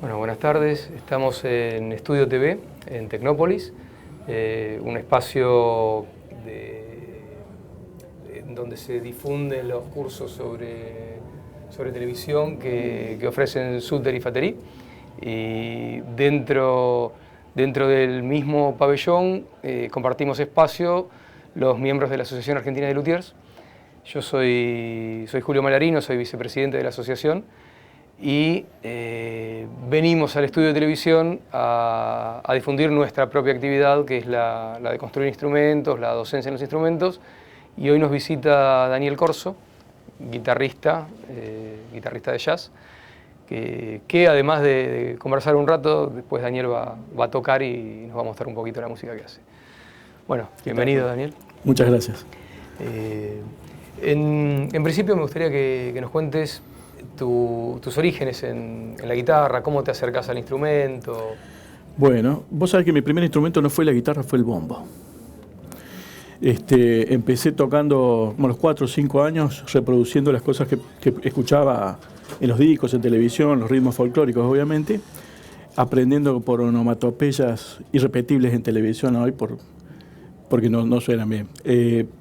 Bueno, buenas tardes. Estamos en Estudio TV, en Tecnópolis, un espacio donde se difunden los cursos sobre televisión que ofrecen Suter y Fateri. Y dentro del mismo pabellón compartimos espacio los miembros de la Asociación Argentina de Luthiers. Yo soy Julio Malarino, soy vicepresidente de la asociación. Y venimos al estudio de televisión a difundir nuestra propia actividad, que es la de construir instrumentos, la docencia en los instrumentos. Y hoy nos visita Daniel Corso, guitarrista de jazz, que además de conversar un rato, después Daniel va a tocar y nos va a mostrar un poquito la música que hace. Bueno, bienvenido, Daniel. Muchas gracias. En principio me gustaría que nos cuentes tus orígenes en la guitarra, cómo te acercás al instrumento. Bueno, vos sabés que mi primer instrumento no fue la guitarra, fue el bombo. Empecé tocando a los 4 o 5 años, reproduciendo las cosas que escuchaba en los discos, en televisión, los ritmos folclóricos, obviamente, aprendiendo por onomatopeyas irrepetibles en televisión hoy, porque no suenan bien.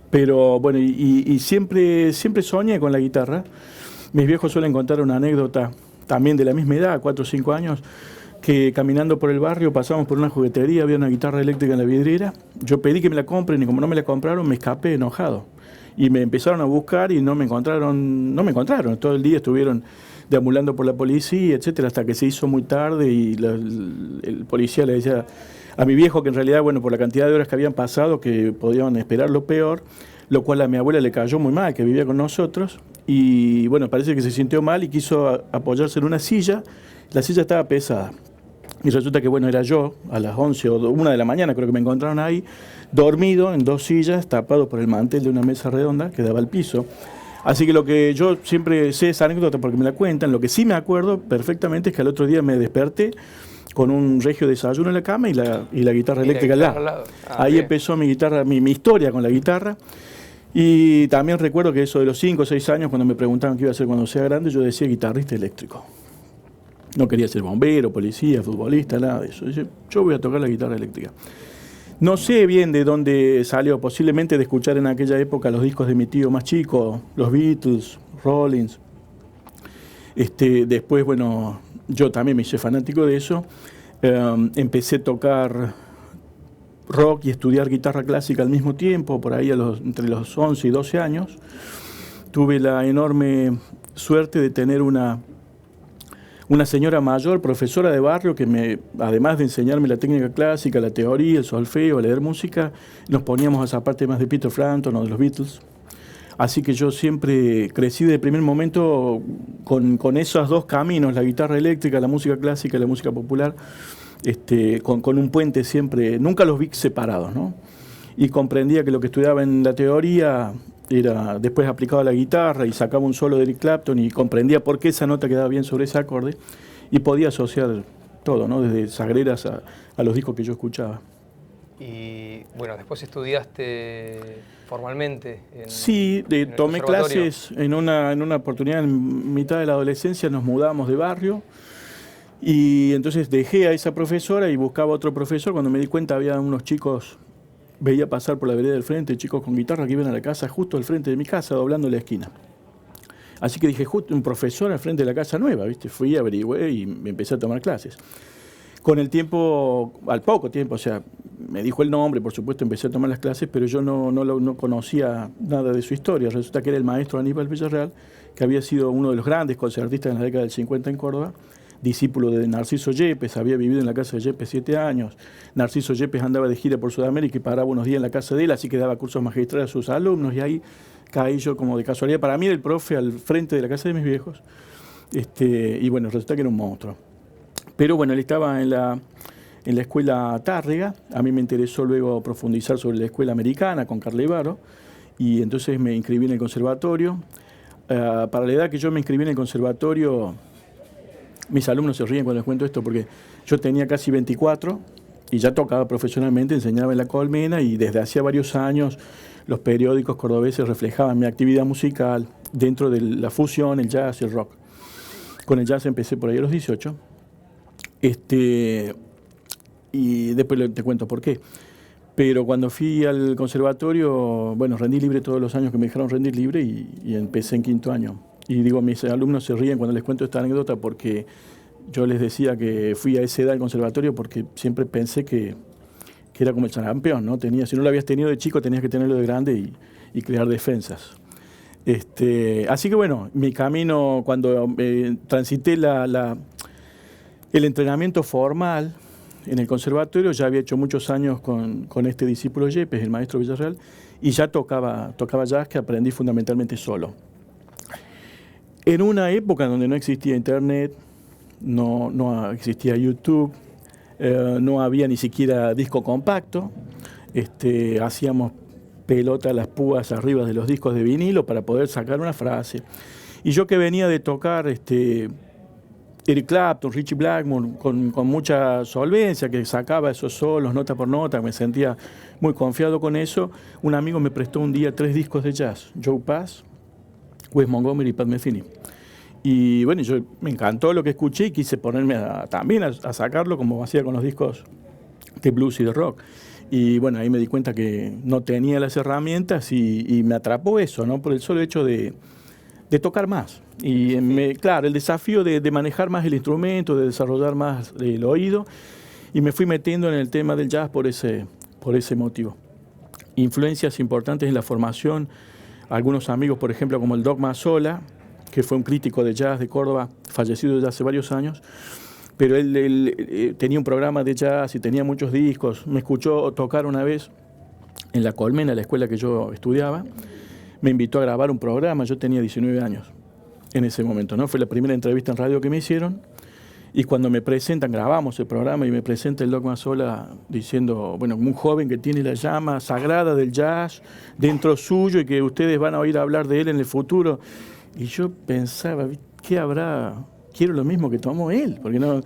Pero bueno, y siempre soñé con la guitarra. Mis viejos suelen contar una anécdota, también de la misma edad, 4 o 5 años, que caminando por el barrio pasamos por una juguetería, había una guitarra eléctrica en la vidriera. Yo pedí que me la compren y como no me la compraron, me escapé enojado. Y me empezaron a buscar y no me encontraron. Todo el día estuvieron deambulando por la policía, etcétera, hasta que se hizo muy tarde y el policía le decía a mi viejo que en realidad, bueno, por la cantidad de horas que habían pasado, que podían esperar lo peor, lo cual a mi abuela le cayó muy mal, que vivía con nosotros. Y bueno, parece que se sintió mal y quiso apoyarse en una silla. La silla estaba pesada. Y resulta que, bueno, era yo, a las 11 o 1 de la mañana, creo que me encontraron ahí, dormido en 2 sillas, tapado por el mantel de una mesa redonda que daba al piso. Así que lo que yo siempre sé esa anécdota porque me la cuentan, lo que sí me acuerdo perfectamente es que al otro día me desperté con un regio desayuno en la cama y la guitarra eléctrica al lado. Ahí bien. Empezó mi historia con la guitarra. Y también recuerdo que eso de los 5 o 6 años, cuando me preguntaban qué iba a hacer cuando sea grande, yo decía guitarrista eléctrico. No quería ser bombero, policía, futbolista, nada de eso. Yo voy a tocar la guitarra eléctrica. No sé bien de dónde salió, posiblemente de escuchar en aquella época los discos de mi tío más chico, los Beatles, Rollins. Después, bueno, yo también me hice fanático de eso. Empecé a tocar rock y estudiar guitarra clásica al mismo tiempo, por ahí entre los 11 y 12 años. Tuve la enorme suerte de tener una señora mayor, profesora de barrio, que además de enseñarme la técnica clásica, la teoría, el solfeo, leer música, nos poníamos a esa parte más de Peter Frampton o de los Beatles. Así que yo siempre crecí de primer momento con esos dos caminos, la guitarra eléctrica, la música clásica, la música popular, con un puente siempre, nunca los vi separados, ¿no? Y comprendía que lo que estudiaba en la teoría era después aplicado a la guitarra y sacaba un solo de Eric Clapton y comprendía por qué esa nota quedaba bien sobre ese acorde y podía asociar todo, ¿no? Desde Sagreras a los discos que yo escuchaba. Y bueno, después estudiaste formalmente Sí, tomé clases en una oportunidad en mitad de la adolescencia, nos mudamos de barrio y entonces dejé a esa profesora y buscaba otro profesor. Cuando me di cuenta había unos chicos, veía pasar por la vereda del frente, chicos con guitarra que iban a la casa justo al frente de mi casa, doblando la esquina. Así que dije, justo un profesor al frente de la casa nueva, ¿viste? Fui, averigüé y me empecé a tomar clases. Con el tiempo, al poco tiempo, o sea, me dijo el nombre, por supuesto empecé a tomar las clases, pero yo no conocía nada de su historia. Resulta que era el maestro Aníbal Villarreal, que había sido uno de los grandes concertistas en la década del 50 en Córdoba, discípulo de Narciso Yepes, había vivido en la casa de Yepes 7 años. Narciso Yepes andaba de gira por Sudamérica y paraba unos días en la casa de él, así que daba cursos magistrales a sus alumnos, y ahí caí yo como de casualidad. Para mí era el profe al frente de la casa de mis viejos, y bueno, resulta que era un monstruo. Pero bueno, él estaba en la escuela Tárrega. A mí me interesó luego profundizar sobre la escuela americana con Carla Ibaro, y entonces me inscribí en el conservatorio. Para la edad que yo me inscribí en el conservatorio, mis alumnos se ríen cuando les cuento esto porque yo tenía casi 24 y ya tocaba profesionalmente, enseñaba en La Colmena y desde hacía varios años los periódicos cordobeses reflejaban mi actividad musical dentro de la fusión, el jazz y el rock. Con el jazz empecé por ahí a los 18 Y después te cuento por qué. Pero cuando fui al conservatorio, bueno, rendí libre todos los años que me dejaron rendir libre y empecé en quinto año. Y digo, mis alumnos se ríen cuando les cuento esta anécdota porque yo les decía que fui a esa edad al conservatorio porque siempre pensé que era como el sarampión, ¿no? Si no lo habías tenido de chico, tenías que tenerlo de grande y crear defensas. Así que bueno, mi camino, cuando transité el entrenamiento formal en el conservatorio, ya había hecho muchos años con este discípulo Yepes, el maestro Villarreal, y ya tocaba jazz, que aprendí fundamentalmente solo. En una época donde no existía internet, no existía YouTube, no había ni siquiera disco compacto, hacíamos pelota a las púas arriba de los discos de vinilo para poder sacar una frase. Y yo que venía de tocar Eric Clapton, Ritchie Blackmore, con mucha solvencia, que sacaba esos solos nota por nota, me sentía muy confiado con eso, un amigo me prestó un día 3 discos de jazz, Joe Pass, Wes Montgomery y Pat Metheny. Y bueno, me encantó lo que escuché y quise ponerme también a sacarlo como hacía con los discos de blues y de rock. Y bueno, ahí me di cuenta que no tenía las herramientas y me atrapó eso, ¿no? Por el solo hecho de tocar más. Y claro, el desafío de manejar más el instrumento, de desarrollar más el oído. Y me fui metiendo en el tema del jazz por ese motivo. Influencias importantes en la formación. Algunos amigos, por ejemplo, como el Doc Mazzola, que fue un crítico de jazz de Córdoba, fallecido ya hace varios años. Pero él tenía un programa de jazz y tenía muchos discos. Me escuchó tocar una vez en La Colmena, la escuela que yo estudiaba. Me invitó a grabar un programa, yo tenía 19 años en ese momento, ¿no? Fue la primera entrevista en radio que me hicieron. Y cuando me presentan, grabamos el programa y me presenta el Doc Mazzola diciendo, bueno, un joven que tiene la llama sagrada del jazz dentro suyo y que ustedes van a oír hablar de él en el futuro. Y yo pensaba, ¿qué habrá? Quiero lo mismo que tomó él, porque no,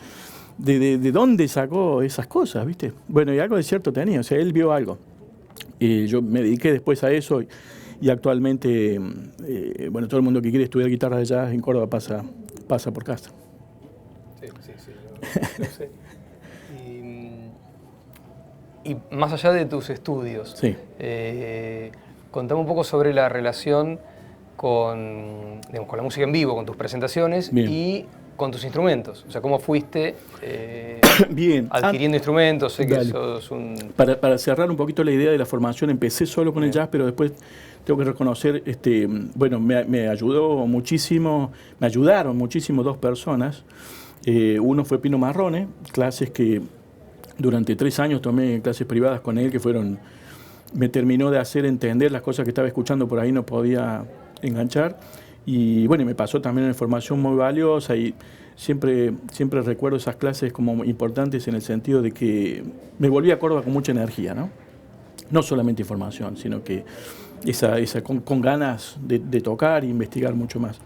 ¿de dónde sacó esas cosas, viste? Bueno, y algo de cierto tenía, o sea, él vio algo. Y yo me dediqué después a eso y actualmente, bueno, todo el mundo que quiere estudiar guitarra de jazz en Córdoba pasa por casa. Sí, lo sé. Y más allá de tus estudios, sí. Contame un poco sobre la relación con la música en vivo, con tus presentaciones. Bien. Y con tus instrumentos. O sea, ¿cómo fuiste Bien. adquiriendo instrumentos? Sé que sos un... Para cerrar un poquito la idea de la formación, empecé solo con el jazz, pero después tengo que reconocer, bueno, me ayudaron muchísimo 2 personas. Uno fue Pino Marrone, clases que durante 3 años tomé clases privadas con él, que me terminó de hacer entender las cosas que estaba escuchando por ahí, no podía enganchar. Y bueno, me pasó también una formación muy valiosa y siempre recuerdo esas clases como importantes en el sentido de que me volví a Córdoba con mucha energía, ¿no? No solamente información, sino que con ganas de tocar e investigar mucho más.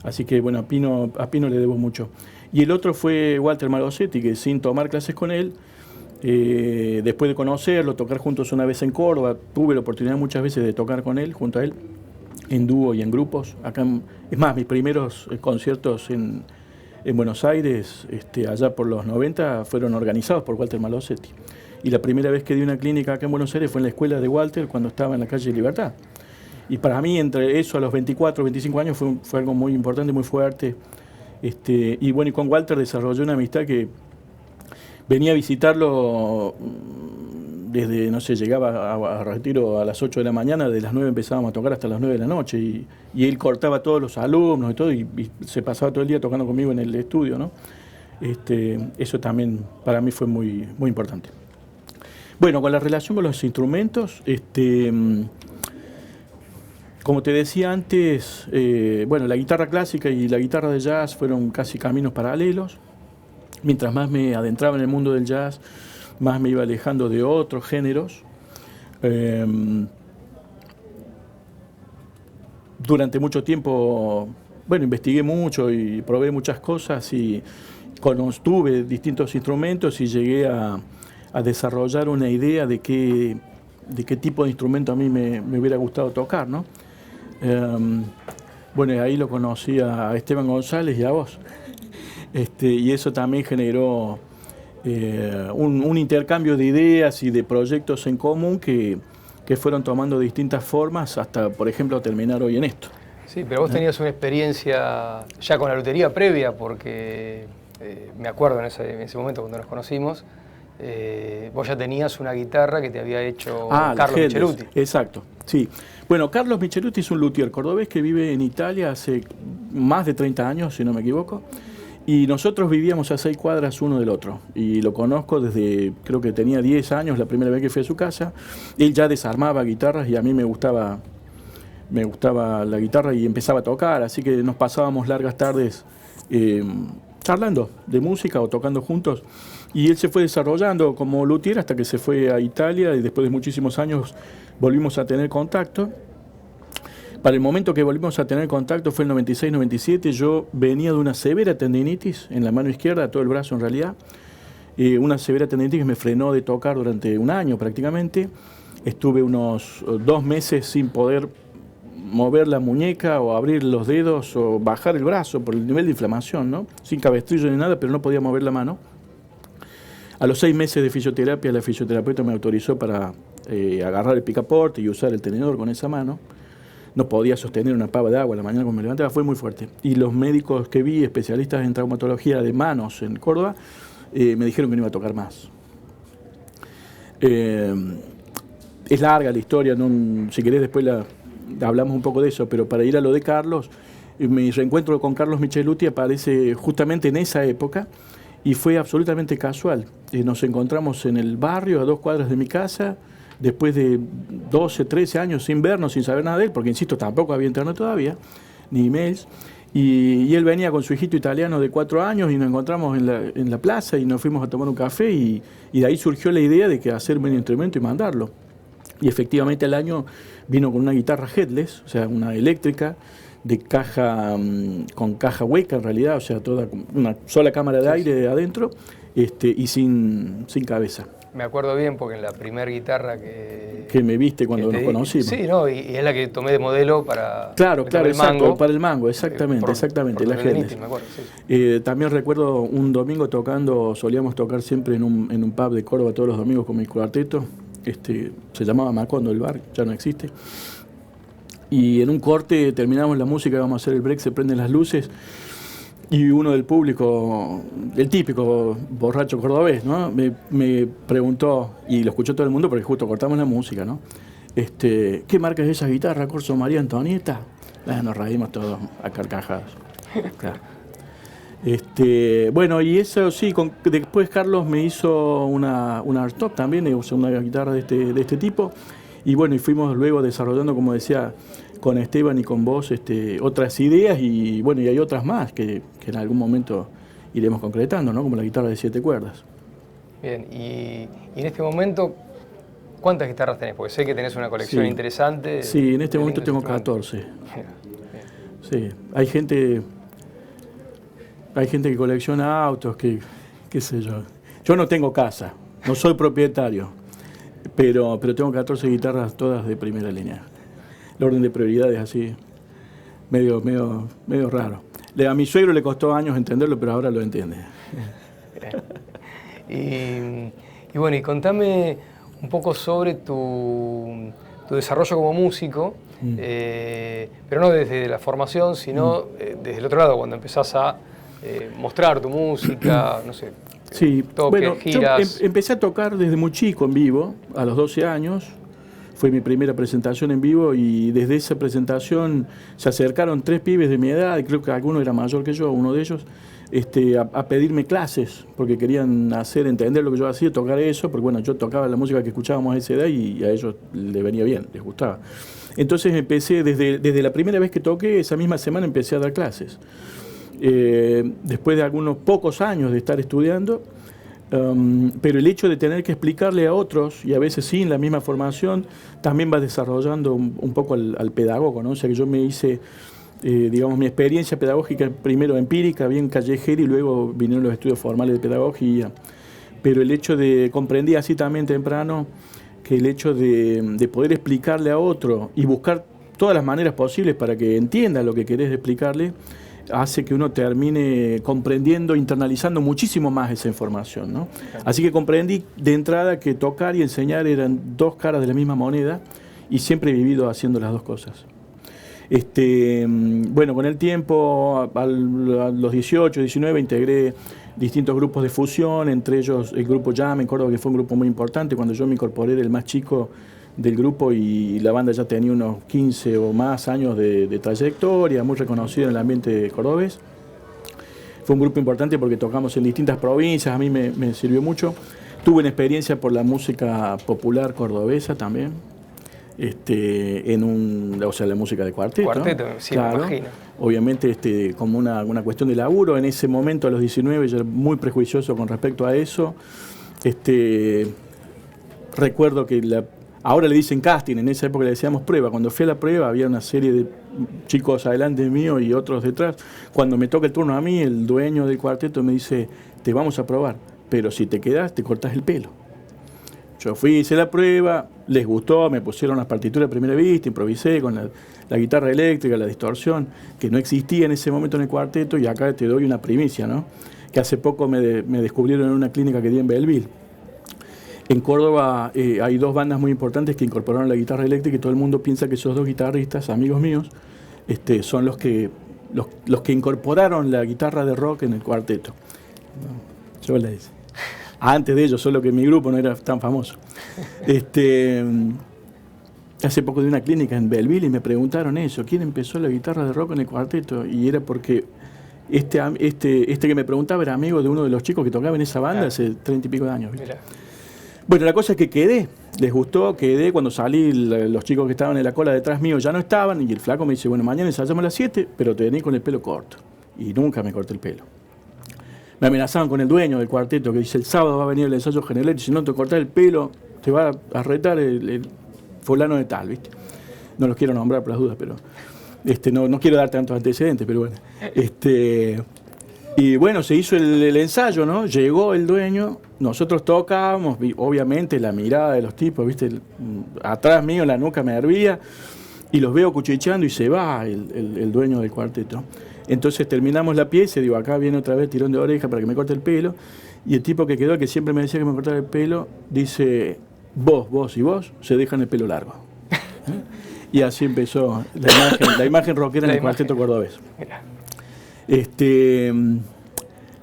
Así que bueno, a Pino le debo mucho. Y el otro fue Walter Malosetti, que sin tomar clases con él, después de conocerlo, tocar juntos una vez en Córdoba, tuve la oportunidad muchas veces de tocar con él, junto a él, en dúo y en grupos. Es más, mis primeros conciertos en Buenos Aires, allá por los 90, fueron organizados por Walter Malosetti. Y la primera vez que di una clínica acá en Buenos Aires fue en la escuela de Walter, cuando estaba en la calle Libertad. Y para mí, entre eso a los 24, 25 años, fue algo muy importante, muy fuerte. Y bueno, y con Walter desarrollé una amistad que venía a visitarlo desde, no sé, llegaba a Retiro a las 8 de la mañana, de las 9 empezábamos a tocar hasta las 9 de la noche, y él cortaba a todos los alumnos y todo, y se pasaba todo el día tocando conmigo en el estudio, ¿no? Eso también para mí fue muy, muy importante. Bueno, con la relación con los instrumentos, como te decía antes, bueno, la guitarra clásica y la guitarra de jazz fueron casi caminos paralelos. Mientras más me adentraba en el mundo del jazz, más me iba alejando de otros géneros. Durante mucho tiempo, bueno, investigué mucho y probé muchas cosas y tuve distintos instrumentos y llegué a desarrollar una idea de qué tipo de instrumento a mí me hubiera gustado tocar, ¿no? Bueno, ahí lo conocí a Esteban González y a vos. Y eso también generó un intercambio de ideas y de proyectos en común que fueron tomando distintas formas hasta, por ejemplo, terminar hoy en esto. Sí, pero vos tenías una experiencia ya con la lutería previa, porque me acuerdo en ese momento cuando nos conocimos, vos ya tenías una guitarra que te había hecho Carlos Michelutti. Exacto, sí. Bueno, Carlos Michelutti es un luthier cordobés que vive en Italia hace más de 30 años, si no me equivoco, y nosotros vivíamos a 6 cuadras uno del otro, y lo conozco desde, creo que tenía 10 años, la primera vez que fui a su casa. Él ya desarmaba guitarras y a mí me gustaba la guitarra y empezaba a tocar, así que nos pasábamos largas tardes charlando de música o tocando juntos. Y él se fue desarrollando como luthier hasta que se fue a Italia y después de muchísimos años volvimos a tener contacto. Para el momento que volvimos a tener contacto fue el 96-97, yo venía de una severa tendinitis en la mano izquierda, todo el brazo en realidad, una severa tendinitis que me frenó de tocar durante un año prácticamente. Estuve unos 2 meses sin poder mover la muñeca o abrir los dedos o bajar el brazo por el nivel de inflamación, ¿no? Sin cabestrillo ni nada, pero no podía mover la mano. A los 6 meses de fisioterapia, la fisioterapeuta me autorizó para agarrar el picaporte y usar el tenedor con esa mano. No podía sostener una pava de agua a la mañana cuando me levantaba, fue muy fuerte. Y los médicos que vi, especialistas en traumatología de manos en Córdoba, me dijeron que no iba a tocar más. Es larga la historia, si querés después hablamos un poco de eso, pero para ir a lo de Carlos, mi reencuentro con Carlos Michelutti aparece justamente en esa época y fue absolutamente casual. Nos encontramos en el barrio, a 2 cuadras de mi casa, después de 12, 13 años sin vernos, sin saber nada de él, porque insisto, tampoco había internet todavía, ni emails, y él venía con su hijito italiano de 4 años y nos encontramos en la plaza y nos fuimos a tomar un café y de ahí surgió la idea de que hacerme un instrumento y mandarlo. Y efectivamente al año vino con una guitarra headless, o sea, una eléctrica, de caja, con caja hueca en realidad, o sea, toda una sola cámara de aire adentro, y sin cabeza. Me acuerdo bien porque en la primera guitarra que me viste cuando nos conocimos. Sí, ¿no? Y es la que tomé de modelo para Claro, exacto, mango, para el mango, exactamente, exactamente, la headless. Me acuerdo, sí. También recuerdo un domingo solíamos tocar siempre en un pub de Córdoba todos los domingos con mi cuarteto. Se llamaba Macondo el bar, ya no existe. Y en un corte terminamos la música, vamos a hacer el break, se prenden las luces y uno del público, el típico borracho cordobés, ¿no? me preguntó, y lo escuchó todo el mundo porque justo cortamos la música, ¿no? ¿Qué marca es esa guitarra, Corso María Antonieta? Nos reímos todos a carcajadas. Claro. Bueno, y eso sí, después Carlos me hizo una Art Top también, usé una guitarra de este tipo, y bueno, y fuimos luego desarrollando, como decía, con Esteban y con vos, otras ideas, y bueno, y hay otras más que en algún momento iremos concretando, ¿no? Como la guitarra de 7 cuerdas. Bien, y en este momento, ¿cuántas guitarras tenés? Porque sé que tenés una colección interesante. Sí, en este momento tengo 14. Bien. Sí, hay gente que colecciona autos, qué sé yo. Yo no tengo casa, no soy propietario, pero tengo 14 guitarras todas de primera línea. El orden de prioridades así, medio raro. A mi suegro le costó años entenderlo, pero ahora lo entiende. Y bueno, y contame un poco sobre tu desarrollo como músico, pero no desde la formación, sino desde el otro lado, cuando empezás a mostrar tu música, no sé, sí, toques, giras. Yo empecé a tocar desde muy chico en vivo, a los 12 años. Fue mi primera presentación en vivo y desde esa presentación se acercaron 3 pibes de mi edad, y creo que alguno era mayor que yo, uno de ellos, a pedirme clases, porque querían entender lo que yo hacía, tocar eso, porque bueno, yo tocaba la música que escuchábamos a esa edad y a ellos les venía bien, les gustaba. Entonces empecé, desde la primera vez que toqué, esa misma semana empecé a dar clases. Después de algunos pocos años de estar estudiando, pero el hecho de tener que explicarle a otros, y a veces sin la misma formación, también va desarrollando un poco al pedagogo, ¿no? O sea que yo me hice, digamos, mi experiencia pedagógica primero empírica, bien callejera, y luego vinieron los estudios formales de pedagogía. Pero el hecho comprendí así también temprano, que el hecho de poder explicarle a otro y buscar todas las maneras posibles para que entienda lo que querés explicarle, hace que uno termine comprendiendo, internalizando muchísimo más esa información, ¿no? Así que comprendí de entrada que tocar y enseñar eran dos caras de la misma moneda y siempre he vivido haciendo las dos cosas. Bueno, con el tiempo, a los 18, 19, integré distintos grupos de fusión, entre ellos el grupo Jam en Córdoba, que fue un grupo muy importante. Cuando yo me incorporé era el más chico del grupo y la banda ya tenía unos 15 o más años de trayectoria, muy reconocido en el ambiente cordobés. Fue un grupo importante porque tocamos en distintas provincias, a mí me sirvió mucho. Tuve una experiencia por la música popular cordobesa también. O sea, la música de cuarteto. Cuarteto, sí, claro, me imagino. Obviamente como una cuestión de laburo. En ese momento, a los 19, yo era muy prejuicioso con respecto a eso. Recuerdo que ahora le dicen casting, en esa época le decíamos prueba. Cuando fui a la prueba había una serie de chicos adelante mío y otros detrás. Cuando me toca el turno a mí, el dueño del cuarteto me dice, te vamos a probar, pero si te quedás, te cortás el pelo. Yo fui, hice la prueba, les gustó, me pusieron las partituras de primera vista, improvisé con la guitarra eléctrica, la distorsión, que no existía en ese momento en el cuarteto, y acá te doy una primicia, ¿no? Que hace poco me descubrieron en una clínica que di en Belleville. En Córdoba hay dos bandas muy importantes que incorporaron la guitarra eléctrica y todo el mundo piensa que esos dos guitarristas, amigos míos, son los que incorporaron la guitarra de rock en el cuarteto. Yo les dije. Antes de ellos, solo que mi grupo no era tan famoso. Hace poco de una clínica en Belleville y me preguntaron eso, ¿quién empezó la guitarra de rock en el cuarteto? Y era porque este que me preguntaba era amigo de uno de los chicos que tocaba en esa banda hace 30 y pico de años. ¿Viste? Bueno, la cosa es que quedé, les gustó, quedé. Cuando salí, los chicos que estaban en la cola detrás mío ya no estaban y el flaco me dice, bueno, mañana ensayamos a las 7, pero te venís con el pelo corto. Y nunca me corté el pelo. Me amenazaban con el dueño del cuarteto que dice, el sábado va a venir el ensayo general y si no te cortás el pelo, te va a retar el fulano de tal, ¿viste? No los quiero nombrar por las dudas, pero no quiero dar tantos antecedentes, pero bueno. Y bueno, se hizo el ensayo, ¿no? Llegó el dueño, nosotros tocábamos, obviamente la mirada de los tipos, ¿viste? Atrás mío la nuca me hervía y los veo cuchicheando y se va el dueño del cuarteto. Entonces terminamos la pieza y digo, acá viene otra vez tirón de oreja para que me corte el pelo. Y el tipo que quedó, que siempre me decía que me cortara el pelo, dice, vos y vos se dejan el pelo largo. Y así empezó la imagen rockera en el cuarteto cordobés.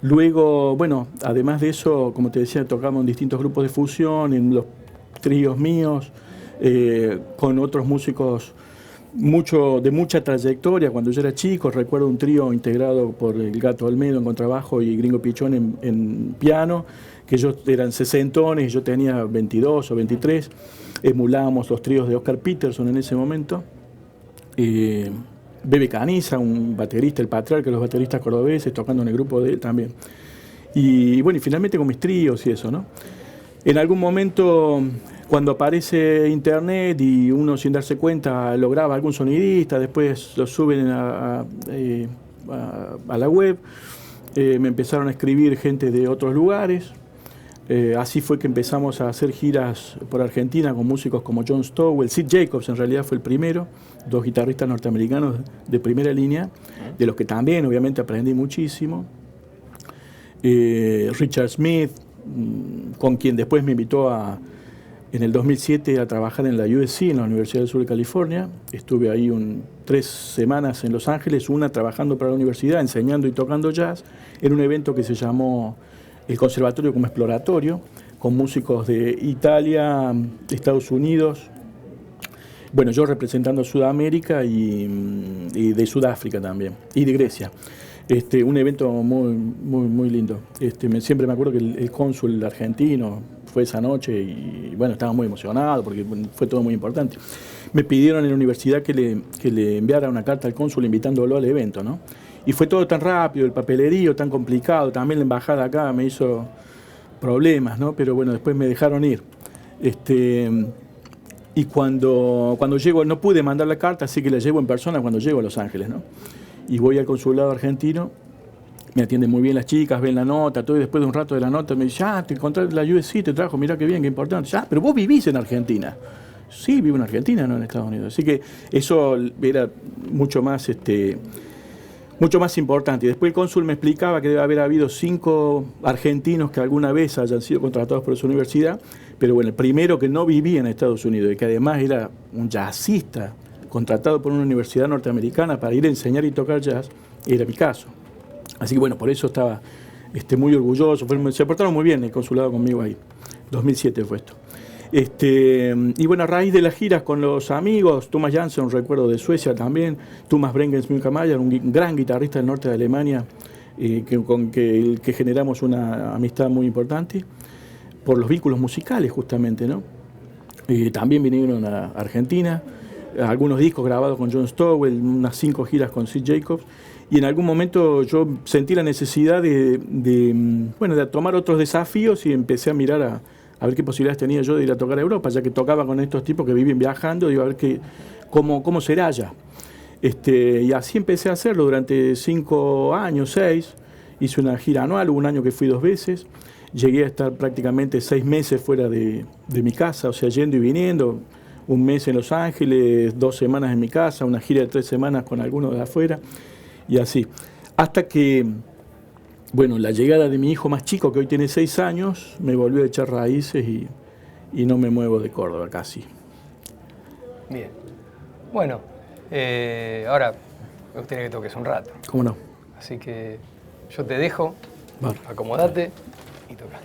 Luego, bueno, además de eso, como te decía, tocamos en distintos grupos de fusión, en los tríos míos, con otros músicos de mucha trayectoria. Cuando yo era chico, recuerdo un trío integrado por el Gato Olmedo en contrabajo y Gringo Pichón en piano, que ellos eran sesentones y yo tenía 22 o 23. Emulábamos los tríos de Oscar Peterson en ese momento. Bebe Caniza, un baterista, el patriarca de los bateristas cordobeses, tocando en el grupo de él también. Y bueno, y finalmente con mis tríos y eso, ¿no? En algún momento, cuando aparece internet y uno sin darse cuenta lo graba algún sonidista, después lo suben a la web, me empezaron a escribir gente de otros lugares. Así fue que empezamos a hacer giras por Argentina con músicos como John Stowell, Sid Jacobs en realidad fue el primero, dos guitarristas norteamericanos de primera línea, de los que también obviamente aprendí muchísimo. Richard Smith, con quien después me invitó en el 2007 a trabajar en la USC, en la Universidad del Sur de California. Estuve ahí 3 semanas en Los Ángeles, una trabajando para la universidad, enseñando y tocando jazz, en un evento que se llamó el Conservatorio como Exploratorio, con músicos de Italia, Estados Unidos, bueno, yo representando a Sudamérica y de Sudáfrica también, y de Grecia. Un evento muy lindo. Siempre me acuerdo que el cónsul argentino fue esa noche y bueno, estaba muy emocionado porque fue todo muy importante. Me pidieron en la universidad que le enviara una carta al cónsul invitándolo al evento, ¿no? Y fue todo tan rápido, el papelerío tan complicado, también la embajada acá me hizo problemas, ¿no? Pero bueno, después me dejaron ir. Y cuando llego, no pude mandar la carta, así que la llevo en persona cuando llego a Los Ángeles, ¿no? Y voy al consulado argentino, me atienden muy bien las chicas, ven la nota, todo, y después de un rato de la nota me dicen, te encontré la USC, te trajo, mirá qué bien, qué importante. Pero vos vivís en Argentina. Sí, vivo en Argentina, no en Estados Unidos. Así que eso era mucho más mucho más importante. Y después el cónsul me explicaba que debe haber habido 5 argentinos que alguna vez hayan sido contratados por su universidad, pero bueno, el primero que no vivía en Estados Unidos y que además era un jazzista contratado por una universidad norteamericana para ir a enseñar y tocar jazz, era mi caso. Así que bueno, por eso estaba muy orgulloso, se portaron muy bien el consulado conmigo ahí. 2007 fue esto. Y bueno, a raíz de las giras con los amigos, Thomas Jansson, recuerdo de Suecia también, Thomas Brengens-Münchmeyer, un gran guitarrista del norte de Alemania, con que generamos una amistad muy importante, por los vínculos musicales justamente, ¿no? También vinieron a Argentina, algunos discos grabados con John Stowell, unas 5 giras con Sid Jacobs, y en algún momento yo sentí la necesidad de tomar otros desafíos y empecé a mirar a ver qué posibilidades tenía yo de ir a tocar a Europa, ya que tocaba con estos tipos que viven viajando, digo, a ver cómo será allá. Y así empecé a hacerlo durante 5 años, 6, hice una gira anual, hubo un año que fui 2 veces, llegué a estar prácticamente 6 meses fuera de mi casa, o sea, yendo y viniendo, 1 mes en Los Ángeles, 2 semanas en mi casa, una gira de 3 semanas con algunos de afuera, y así. Hasta que, bueno, la llegada de mi hijo más chico, que hoy tiene 6 años, me volvió a echar raíces y no me muevo de Córdoba casi. Bien. Bueno, ahora me gustaría que toques un rato. ¿Cómo no? Así que yo te dejo, Vale. acomodate y toca.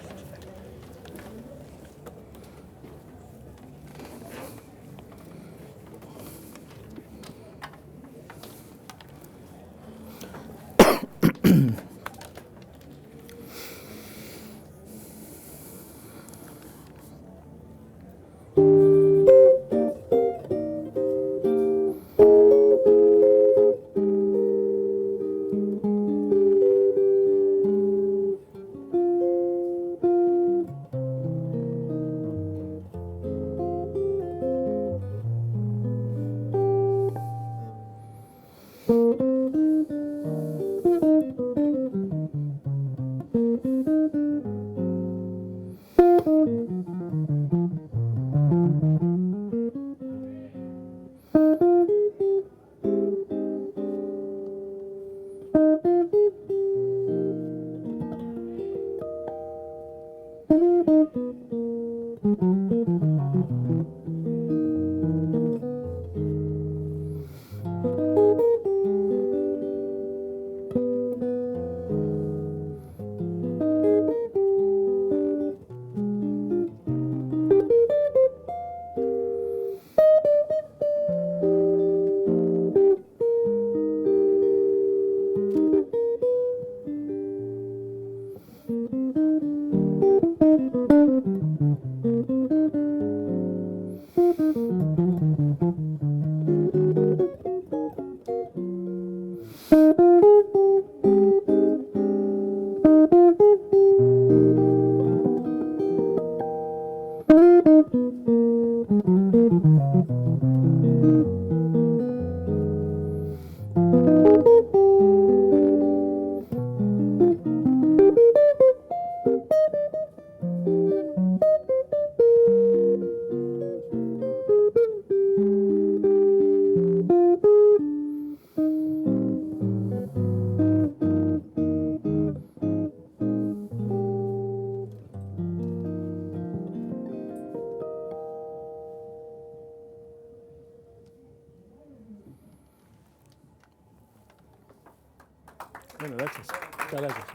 Bueno, gracias. Muchas gracias.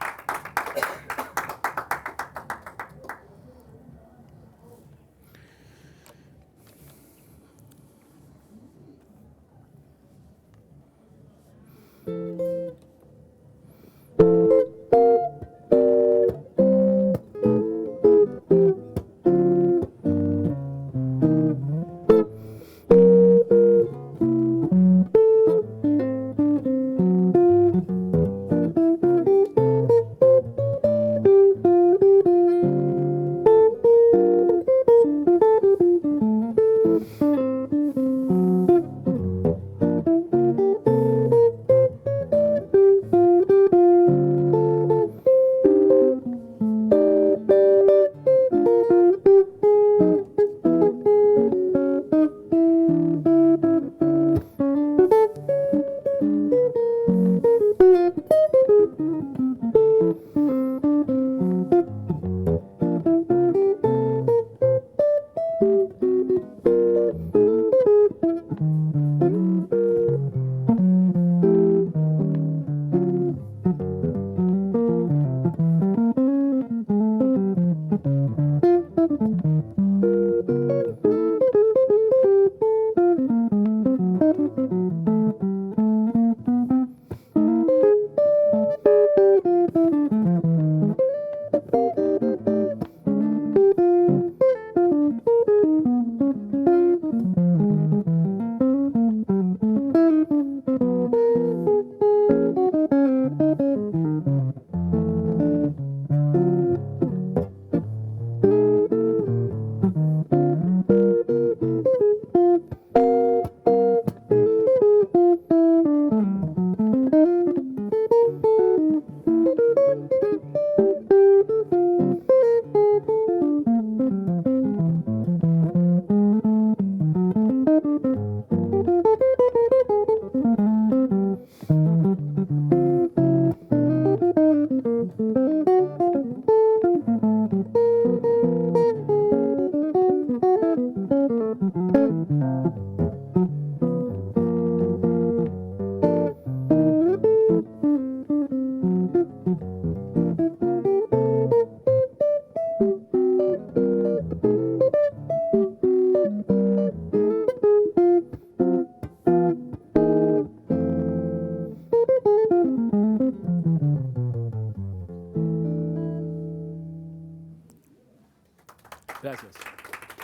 Gracias.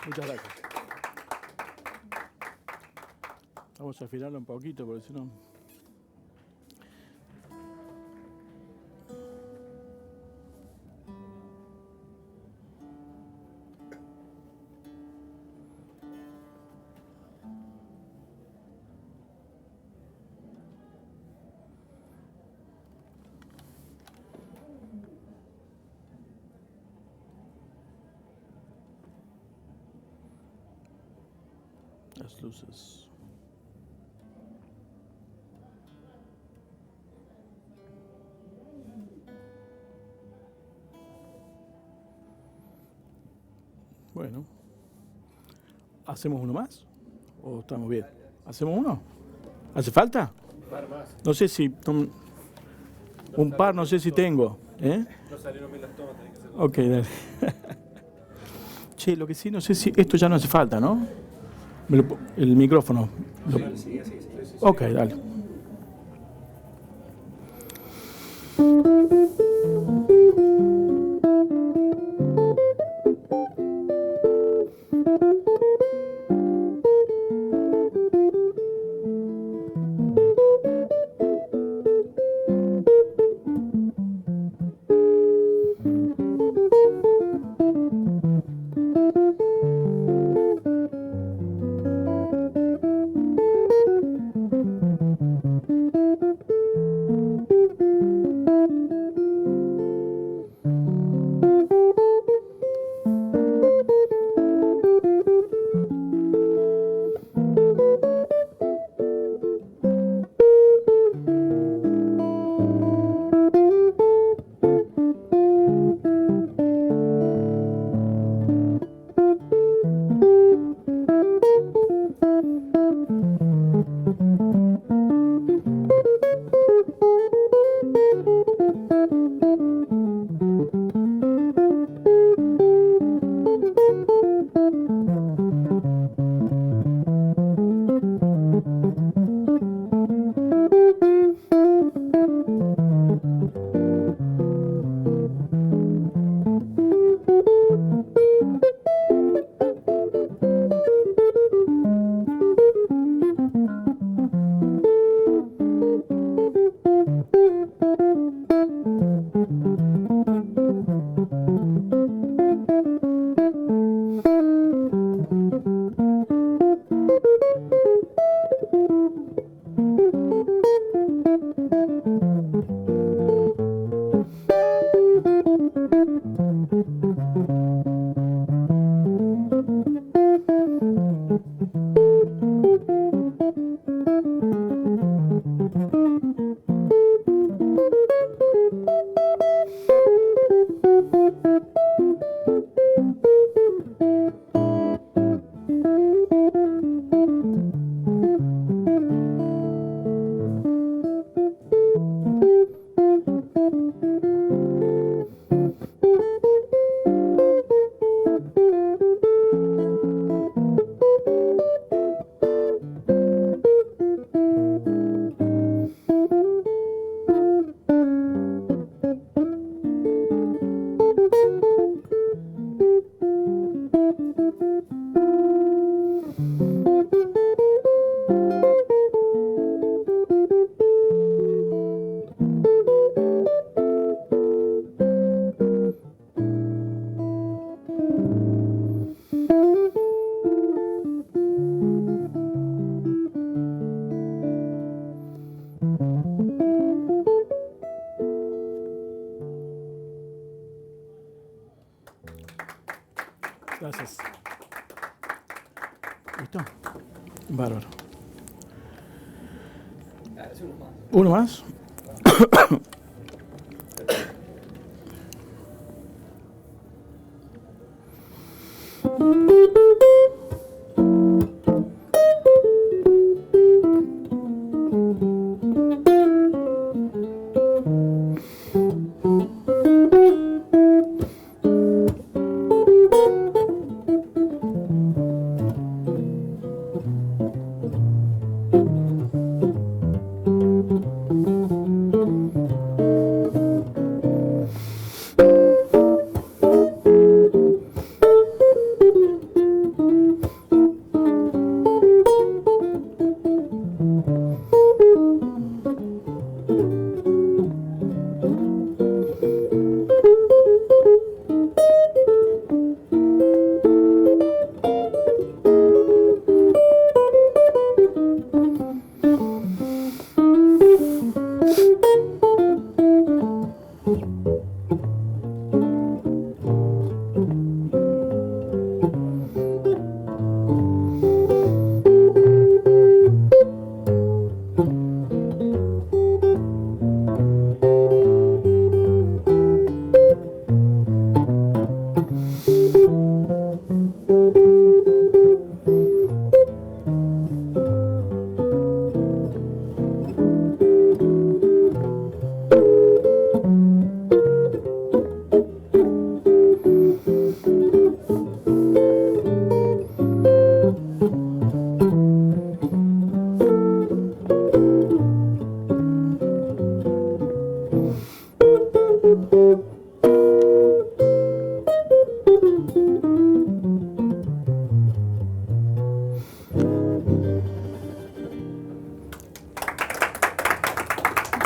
Muchas gracias. Vamos a afinarlo un poquito, porque si no... Las luces. Bueno, ¿hacemos uno más? ¿O estamos bien? ¿Hacemos uno? ¿Hace falta? No sé si... Un par, no sé si tengo. No salieron bien las tomas, tenés que hacerlo. Ok, dale. Che, lo que sí, no sé si... Esto ya no hace falta, ¿no? El micrófono. Sí, así. Ok, dale. Gracias. ¿Listo? Bárbaro. ¿Uno más?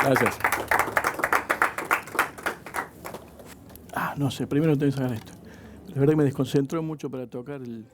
Gracias. No sé, primero tengo que sacar esto. La verdad que me desconcentró mucho para tocar el